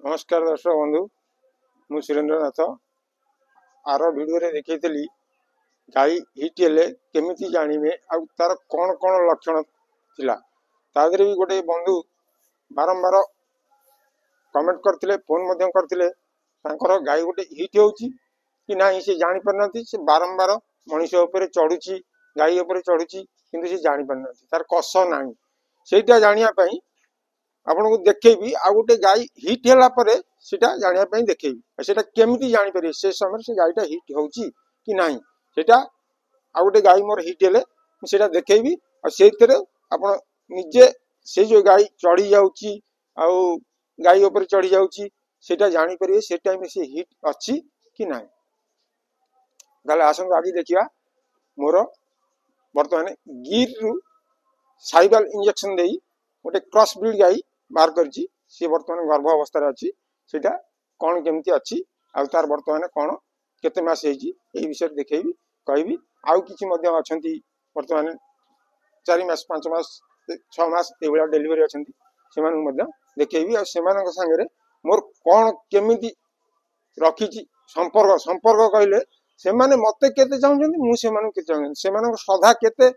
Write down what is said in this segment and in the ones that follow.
नमस्कार दर्शक बंधु मु सुरेंद्र नाथ आर वीडियो रे देखैतली गाई हिट हेले केमिति जानिबे आ तार कोन कोन लक्षण थिला तादरे भी गोटे बंधु बारंबार कमेंट करथिले फोन मध्यम करथिले तांकर गाई गोटे हिट होउची कि नाही से जानि परनथि से बारंबार मनुष्य ऊपर चढ़ुची गाई ऊपर चढ़ुची किंतु से जानि परनथि तार कस नाही सेटा जानिया पई आपन को देखेबी आ गोटे गाई हिट होला परे सेटा जानिया पई देखेबी सेटा केमिति जानि परिबे से समय से गाईटा हिट होउची कि नाही सेटा आ गोटे गाई मोर हिट हेले सेटा देखेबी आ सेतरे आपन निजे से जो गाई चढ़ी जाउची आ गाई ऊपर चढ़ी जाउची सेटा जानि परिबे से टाइम से हिट अछि कि नाही गले आसन आज देखिया मोर वर्तमान गिर रु साइबल इंजेक्शन देई गोटे क्रॉस ब्रीड गाई बाहर करची से वर्तमान गर्भ अवस्था अच्छी सेटा कौन केमती अच्छी आ तार वर्तमान कौन केते मास हेजी ए विषय देखेबी कहबी आउ किछि मध्ये अछंती वर्तमान 4 मास 5 मास 6 मास ए बेला डिलीवरी अछंती सेमान मध्ये देखेबी आ सेमान संगे मोर कौन केमिति रखिची संपर्क संपर्क कहले सेमाने मते केते चाहउछंती मु सेमान केते चाहउछंती सेमान श्रद्धा केते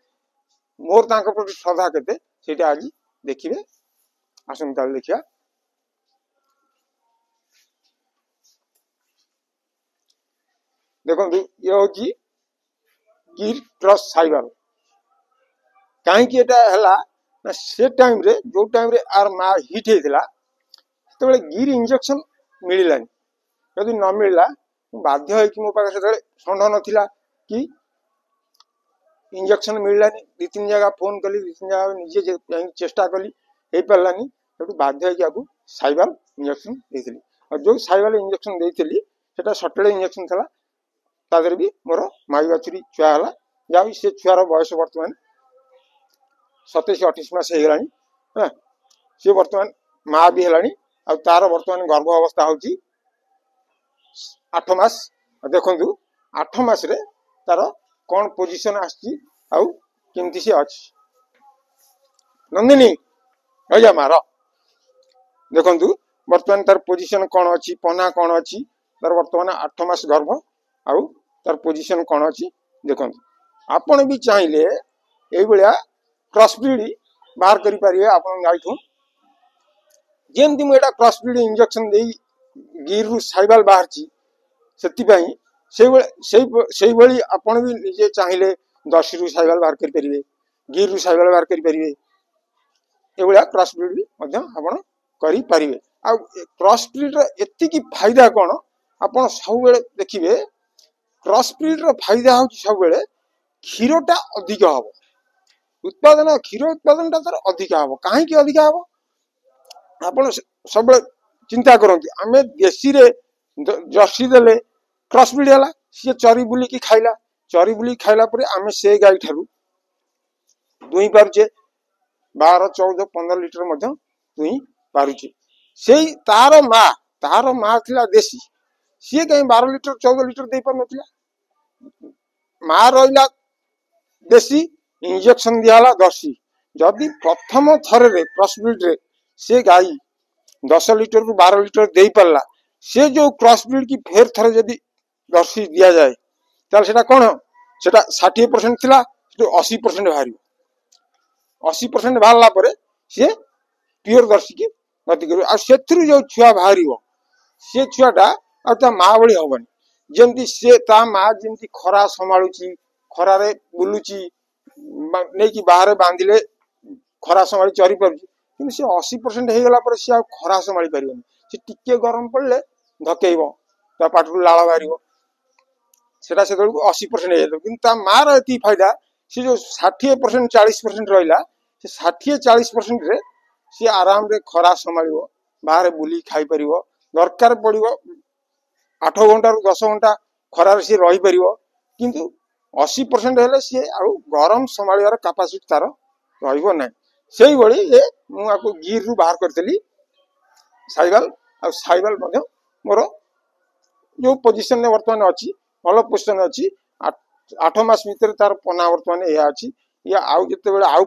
मोर तांक प्रति श्रद्धा केते सेटा आज देखिबे आसंता देखिया देखो ये होची गिर क्रॉस साइबर काहे कि एटा हला ना से टाइम रे जो टाइम रे आर मा हिट हेतिला तो बेले गिर इंजेक्शन मिलिलानी यदि न मिलला बाध्य है कि मो पास से संड नथिला कि इंजेक्शन मिललानी दि तीन जगह फोन कली दि तीन जगह निजे चेष्टा कली हे परलानी तो बाध्य है कि साइबल इंजेक्शन देथिली और जो साइबल इंजेक्शन देथिली सेटा सटले इंजेक्शन थला तादर भी मोर माई बाछुरी छुआ हला या भी से छुआर बयस वर्तमान 27-28 मास हे गलानी हां से वर्तमान मा भी हलानी आ तार वर्तमान गर्भ अवस्था होची 8 मास देखंतु 8 मास रे तार कोन पोजीशन आछि आ केमति से अछि नंदिनी अजा मारो देखंतु वर्तमान तार पोजीशन कोन अछि पना कोन अछि तार वर्तमान 8 मास गर्भ आउ तार पोजीशन कोन अछि देखंतु आपण भी चाहिले एई बेला क्रॉस ब्रीड बाहर करि परिए आपण गाइठु जेमति मु एटा क्रॉस ब्रीड इंजेक्शन देई गिर रु साइबल बाहर छी सेति पई सेई भली आपण भी निजे चाहिले 10 रु साइबल बाहर करि परिए गिर रु साइबल बाहर करि परिए एवला क्रॉस ब्रीड भी आपण करि परिवे आ क्रॉस ब्रीड रो एति की फायदा कोन आपण सब बेले देखिबे क्रॉस ब्रीड रो फायदा हो सब बेले क्षीरटा अधिक हबो उत्पादन क्षीर उत्पादनटा तर अधिक हबो काहे की अधिक हबो आपण सब बेले चिंता करंती हमें देशी रे जर्सी देले क्रॉस ब्रीड हला से चरी बुली की खाइला परे हमें से गाई ठारू दुई पारुचे 12 14 15 लीटर मध्य दुई पारुचे से तार मा थिला देशी सी कहीं 12 लीटर 14 लीटर दे पर नथिला मा रहिला देशी इंजेक्शन दियाला दर्शी जदि प्रथम थरे रे क्रॉस ब्रीड रे से गाई 10 लीटर रु 12 लीटर दे परला से जो क्रॉस ब्रीड की फेर थरे जदि दर्शी दिया जाए ताल सेटा कोन सेटा 60% थिला 80% भारी 80% बाहरला परे से प्योर दर्शी की गति करू आ सेथरु जो छुआ बाहरिवो से छुआटा आ ता मा बळी होबनी जेमति से ता मा जेमति खरा संभाळुची खरा रे बुलुची नै कि बाहर बांधिले खरा संभाळी चरी परची कि से 80% हे गला परे से आ खरा संभाळी परिबनी से टिके गरम पड़ले धकेइबो ता पाटरु लाळ बाहरिवो सेटा से 80% हे जातो किंतु ता मा रे एती फायदा से जो 60% 40% रहिला से 60-40% रे सी आराम रे खरा संभाळिवो बाहर बुली खाई परिवो दरकार पड़िवो 8 घंटा रु 10 घंटा खरा रे सी रही परिवो किंतु 80% हेले सी आ गरम संभाळिवार कैपेसिटी तार रहिवो नै सेही बळी ए मु आको गिर रु बाहर करतली साइबल मध्ये मोर जो पोजीशन ने वर्तमान अछि भलो पोजीशन अछि 8 मास भीतर तार पना वर्तमान या अछि या आउ जते बेले आउ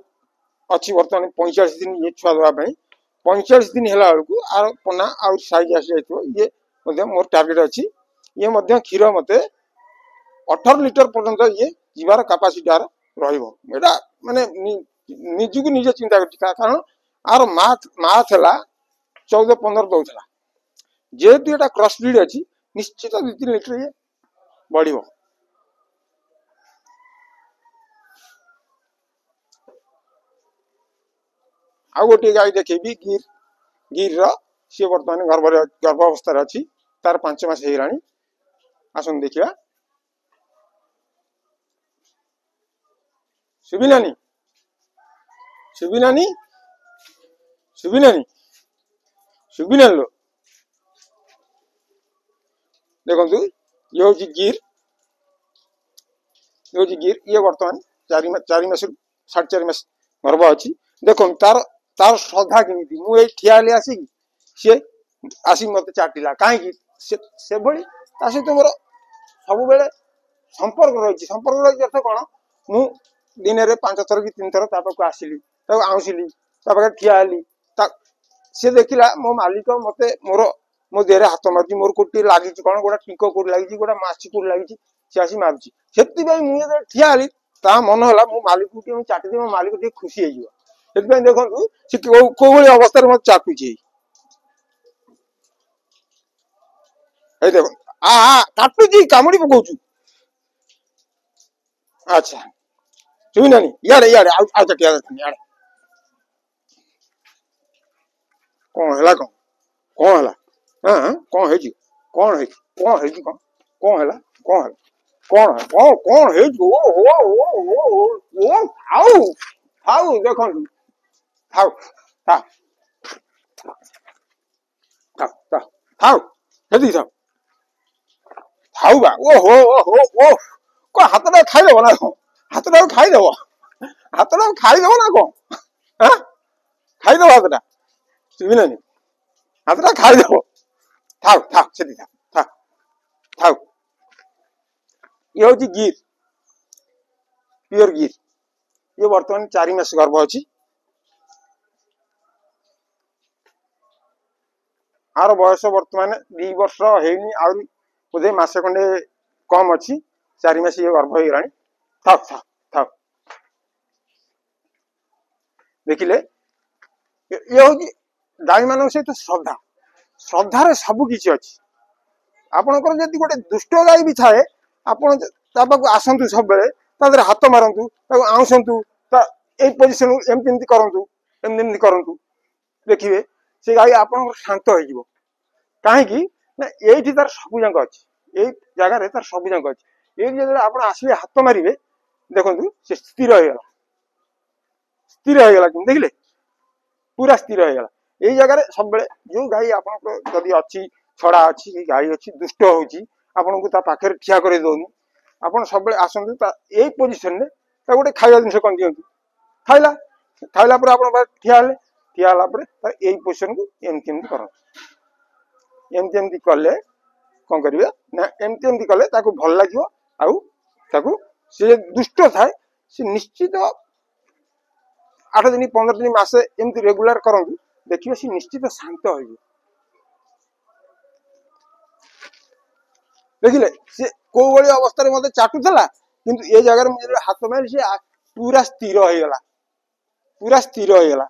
अच्छी वर्तमान 45 दिन ये छुआ दवा 45 दिन है आर पना आउ साइज आसी जाइए ये मोर टार्गेट अच्छी ये क्षीर मत 18 लिटर पर्यंत ये जीवार कैपेसिटी आर रहा माने निजु निजे चिंता कर कारण आर माथ 14-15 दौला जेहेतु ये क्रॉस ब्रीड अच्छी निश्चित 2-3 लिटर ये बढ़ आ गोटे गाई देखेबी गिर गिर सी बर्तमान गर्भावस्था अच्छी तार 5 मास हो आसन देखा शुभिलानी शुभिलानी शुभिलानी शुभिलानी लो देखो ये हूँ गिर ये बर्तमान 4 मास 4.5 मास गर्भ अच्छी देख तार तार श्रद्धा केमी मुझे ठिया आसिक सी आसिक मत चाटिला कहीं से भाई सहित मोर सब बेले संपर्क रही अर्थ कौन मु दिन में 5 थर कि 3 थर पाक आसली आउसली ठिया सी देखला मो मालिक मत मोर मो देह हाथ मार्च मोर कोटी लगी कौन गोटा टिक कौट लगी गोटा माछी कौट लगी सी आसी मारुची से मुझे ठिया हली ता मन है मो मालिक को चाटिदी मो मालिक टे खुशी हो देखो सी कौ अवस्था मत चाटुची देखो काटुची कामुड़ी पकाऊ अच्छा शुभिलानी इे इे आ चटिया इे कौन है कौन है हाँ कौन है कौन है कौन है कौन है कौन है कौन है कौन है ओ खाऊ खाऊ देखो खाऊ खाऊ खाऊ खाऊ हेदी खाऊ खाऊ बा ओ को हाथ खाईदेव ना कौन हाथ खाईदेव हाथ खाईदेव ना कौन हाँ खाईदेव हाथ शुभिलानी हाथ खाईदेव थाउ थाउ से थाउ थाउ ये हूँ गिर प्योर गिर ये बर्तमान 4 मास गर्भ अच्छी आर बयस बर्तमान 2 वर्ष होनी बोधे मसे खंडे कम अच्छी 4 मास ये गर्भ हो थाउ थाउ थाउ देखिले ये हूँ गाई मान सहित श्रद्धा श्रद्धार सबकि अच्छी आपणकर जब गोटे दुष्ट गाई भी थाए आप आसतु सब बेले हाथ मारतु आउसतु पोजिशन एमती करूँ एमती करूँ देखिए से गाई आप शांत हो कहीं ये तार सब जाक अच्छी ये जगार तार सब जाक अच्छी ये जो आप आसवे हाथ मारे देखु से स्थिर होगा देखिले पूरा स्थिर होगा ये जगह सब जो गाई आप अच्छी छड़ा अच्छी गाई अच्छी दुष्ट होकर ठिया कर दौनी आप सब आसतु यही पोजिशन में गोटे खाଇବା जिन कौन दिंतु खाइला खाइला आप ठिया यही पोजिशन को एमती कर एमती कले कौन करेंगे ना एमती कले भल लगे सी दुष्ट थाए सी निश्चित 8 दिन 15 दिन मासे एमती रेगुलर करूँ देखिए सी निश्चित शांत हो देखिले सी कौ भाई अवस्था मत चाटुला किंतु ये जगह मुझे हाथ मारे सी पूरा स्थिर होगा पूरा स्थिर होगा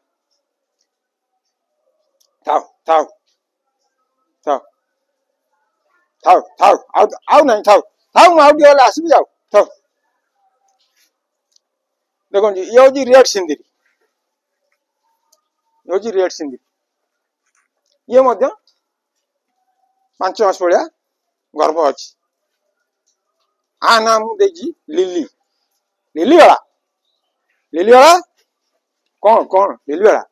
थाउ थाउ थाउ थाउ थाउ आउ नहीं थाउ थाउ मुझे आसबि जाओ थाउ देखो ये हूँ रेड सिंदरी ये हूँ रेड सिंदरी ये 5 मास भाया गर्भ अच्छी आ ना मुझे लिली लिली वाला कौन कौन लिली वाला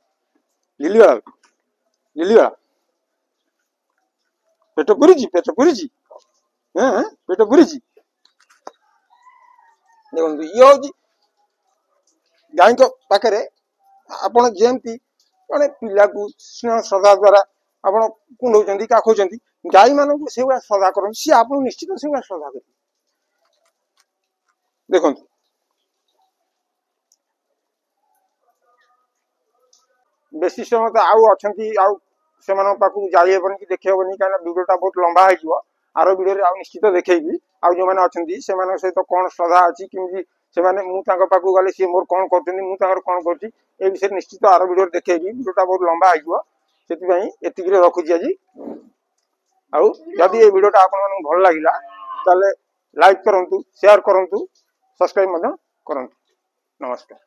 लिली वाला लिली वाला पेट पुरी पेट पुरी देखो ये हूँ गाई पाखे आपड़ जमती जड़े पिला को स्नेह श्रद्धा द्वारा आप कुंडे काखौं गाई मान से श्रद्धा कर सी आप निश्चित से श्रद्धा कर देखो बेसी समय तो आउ अछंती आउ सेमान पाखु जाई हेबनी कि देखि हेबनी काना वीडियोटा बहुत लंबा है आरो वीडियो आउ निश्चित देखेबी आउ जो माने अछंती सेमान सहित कोन श्रद्धा अछि किमि सेमाने मु तांका पाखु गले सी मोर कोन करतनी मु तांकर कोन करची ए विषय निश्चित आरो वीडियो देखेबी वीडियोटा बहुत लंबा है सेति पई एतिक रे रखुची आजी आउ जदि ए वीडियोटा आपन मन भल लागिला ताले लाइक करंतु शेयर करंतु सब्सक्राइब मधे करंतु नमस्कार।